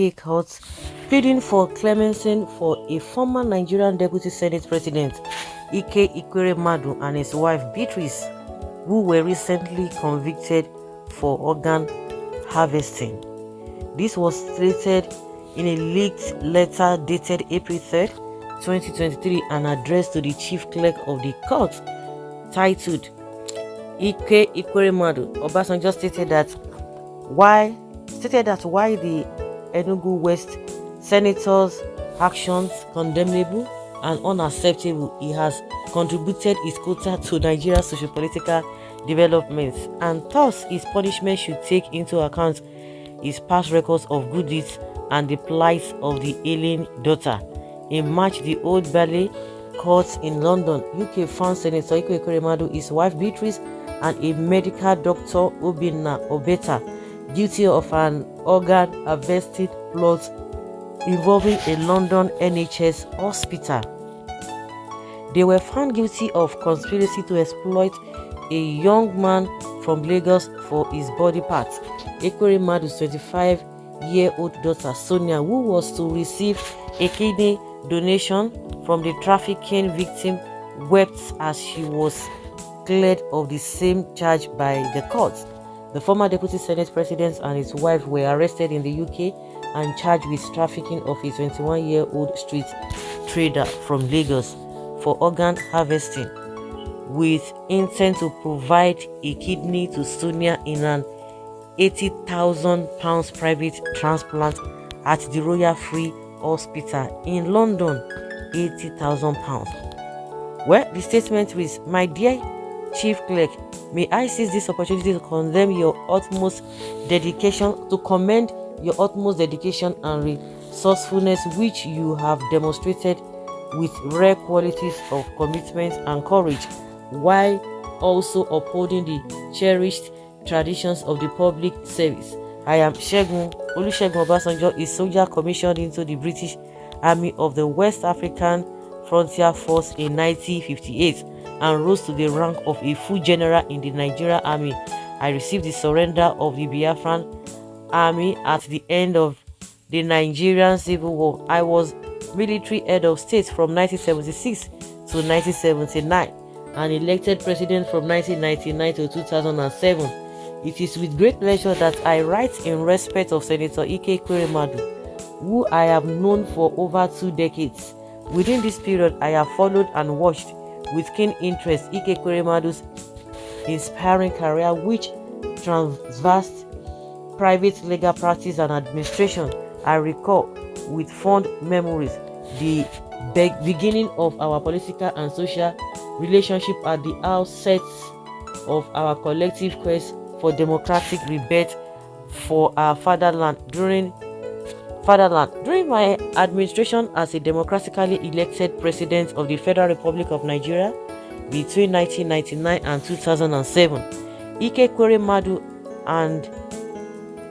UK courts pleading for clemency for a former Nigerian Deputy Senate President EKWEREMADU and his wife Beatrice, who were recently convicted for organ harvesting. This was stated in a leaked letter dated April 3rd, 2023 and addressed to the Chief Clerk of the court, titled EKWEREMADU. OBASANJO stated that while the Enugu West Senator's actions condemnable and unacceptable, he has contributed his quota to Nigeria's socio-political developments, and thus his punishment should take into account his past records of good deeds and the plight of the ailing daughter. In March, the Old Bailey Court in London, UK, found Senator EKWEREMADU, his wife Beatrice, and a medical doctor, Obeta, guilty of an organ harvesting plot involving a London NHS hospital. They were found guilty of conspiracy to exploit a young man from Lagos for his body parts. EKWEREMADU's 25-year-old daughter Sonia, who was to receive a kidney donation from the trafficking victim, wept as she was cleared of the same charge by the court. The former Deputy Senate President and his wife were arrested in the UK and charged with trafficking of a 21-year-old street trader from Lagos for organ harvesting, with intent to provide a kidney to Sonia in an £80,000 private transplant at the Royal Free Hospital in London. £80,000. Well, the statement reads, "My dear Chief Clerk, may I seize this opportunity to commend your utmost dedication and resourcefulness which you have demonstrated with rare qualities of commitment and courage, while also upholding the cherished traditions of the public service. I am Olusegun Obasanjo, a soldier commissioned into the British Army of the West African Frontier Force in 1958 and rose to the rank of a full general in the Nigerian Army. I received the surrender of the Biafran Army at the end of the Nigerian Civil War. I was military head of state from 1976 to 1979 and elected president from 1999 to 2007. It is with great pleasure that I write in respect of Senator EKWEREMADU, who I have known for over 2 decades. Within this period, I have followed and watched with keen interest EKWEREMADU's inspiring career, which traversed private legal practice and administration. I recall with fond memories the beginning of our political and social relationship at the outset of our collective quest for democratic rebirth for our fatherland. During my administration as a democratically elected president of the Federal Republic of Nigeria between 1999 and 2007, EKWEREMADU and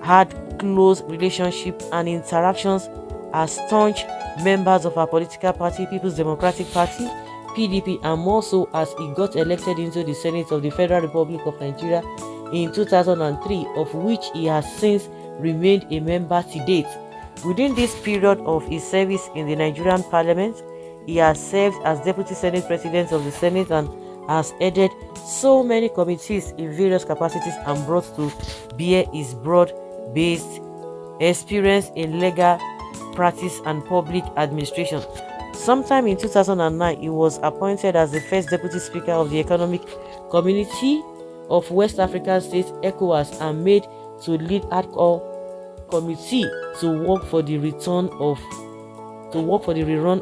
had close relationship and interactions as staunch members of our political party, People's Democratic Party, PDP, and more so as he got elected into the Senate of the Federal Republic of Nigeria in 2003, of which he has since remained a member to date. Within this period of his service in the Nigerian Parliament, he has served as Deputy Senate President of the Senate and has headed so many committees in various capacities and brought to bear his broad-based experience in legal practice and public administration. Sometime in 2009, he was appointed as the first Deputy Speaker of the Economic Community of West African States, ECOWAS, and made to lead ad hoc committee to work for the rerun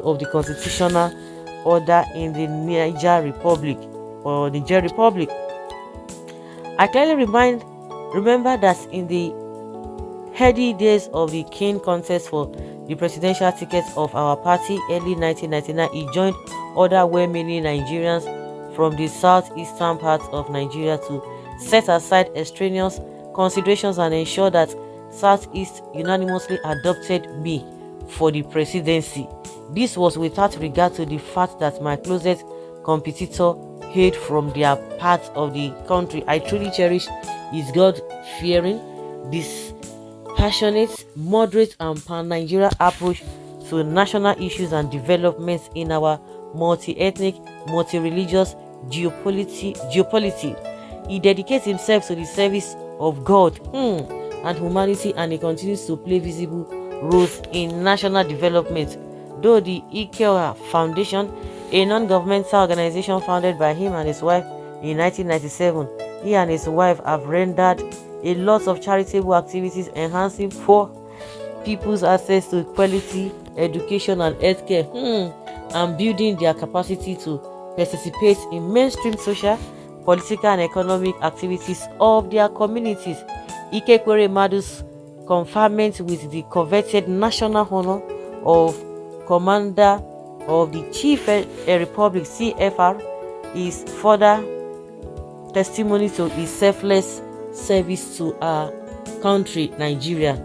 of the constitutional order in the Niger Republic. I clearly remember that in the heady days of the keen contest for the presidential ticket of our party early 1999, he joined other well-meaning Nigerians from the southeastern part of Nigeria to set aside extraneous considerations and ensure that Southeast unanimously adopted me for the presidency. This was without regard to the fact that my closest competitor hailed from their part of the country. I truly cherish his God-fearing, passionate, moderate, and pan-Nigeria approach to national issues and developments in our multi-ethnic, multi-religious geopolity. He dedicates himself to the service of God and humanity, and he continues to play visible roles in national development. Though the EKWEREMADU Foundation, a non-governmental organization founded by him and his wife in 1997, he and his wife have rendered a lot of charitable activities enhancing poor people's access to quality education and healthcare, and building their capacity to participate in mainstream social, political, and economic activities of their communities. EKWEREMADU's conferment with the coveted national honor of Commander of the Chief Republic (CFR) is further testimony to his selfless service to our country, Nigeria.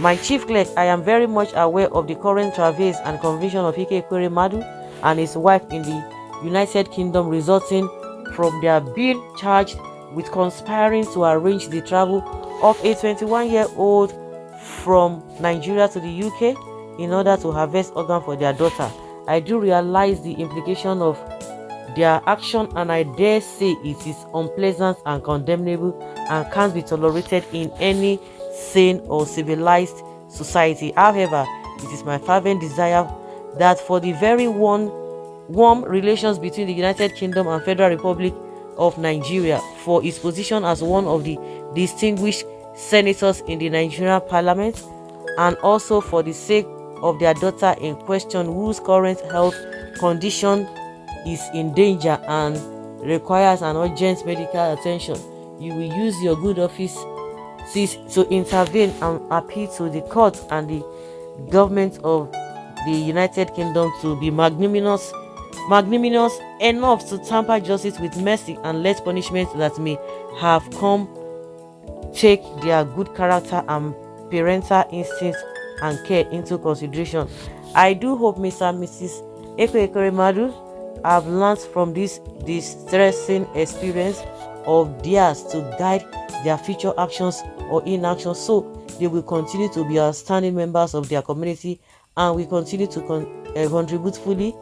My chief clerk, I am very much aware of the current travails and conviction of EKWEREMADU and his wife in the United Kingdom, resulting from their being charged with conspiring to arrange the travel of a 21-year-old from Nigeria to the UK in order to harvest organ for their daughter. I do realize the implication of their action, and I dare say it is unpleasant and condemnable and can't be tolerated in any sane or civilized society. However, it is my fervent desire that for the very warm relations between the United Kingdom and Federal Republic of Nigeria, for its position as one of the distinguished senators in the Nigerian Parliament, and also for the sake of their daughter in question, whose current health condition is in danger and requires an urgent medical attention, you will use your good office to intervene and appeal to the court and the government of the United Kingdom to be magnanimous enough to temper justice with mercy and let punishment that may have come take their good character and parental instincts and care into consideration. I do hope Mr. and Mrs. EKWEREMADU have learned from this distressing experience of theirs to guide their future actions or inaction, so they will continue to be outstanding members of their community and will continue to contribute fully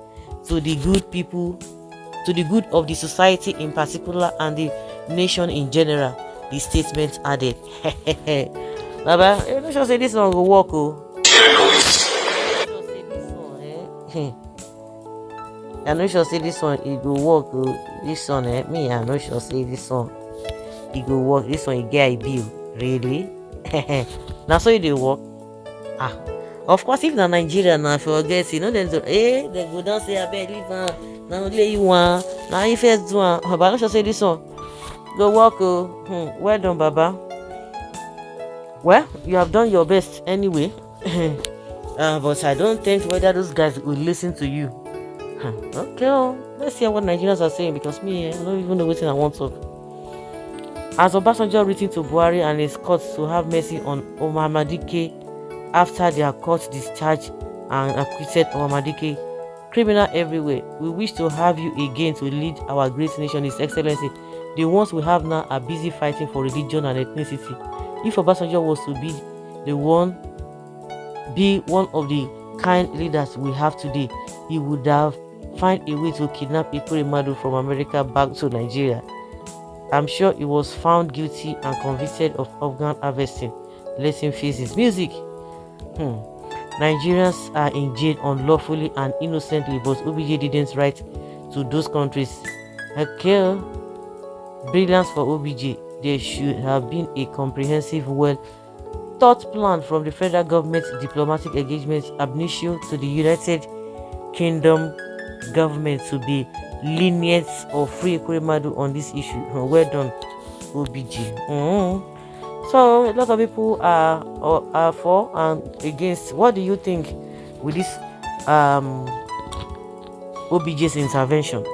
to the good of the society in particular and the nation in general, the statement added. Baba, you know, sure say this one will work. I know sure say this one it will work. This one, me, I know sure say this one it will work. This one, it get a bill. Really? Now, so it will work. Of course, if na Nigeria now forget, you know, then they go down say I beg leave now only you want now you first do one. But I know sure say this one go work. Well done, Baba. Well, you have done your best anyway. But I don't think whether those guys will listen to you. Okay, let's hear what Nigerians are saying, because me, I don't even know what I want to. As OBASANJO written to Buhari and his court to have mercy on Omomadike after their court discharged and acquitted Omomadike, criminal everywhere, we wish to have you again to lead our great nation, His Excellency. The ones we have now are busy fighting for religion and ethnicity. If OBASANJO was to be one of the kind leaders we have today, he would have find a way to kidnap EKWEREMADU from America back to Nigeria. I'm sure he was found guilty and convicted of organ harvesting. Let him face his music. Nigerians are in jail unlawfully and innocently, but OBJ didn't write to those countries. Okay, brilliance for OBJ. There should have been a comprehensive, well-thought plan from the federal government's diplomatic engagements ab initio to the United Kingdom government to be lenient or free EKWEREMADU on this issue. Well done, OBJ. So a lot of people are for and against. What do you think with this OBJ's intervention?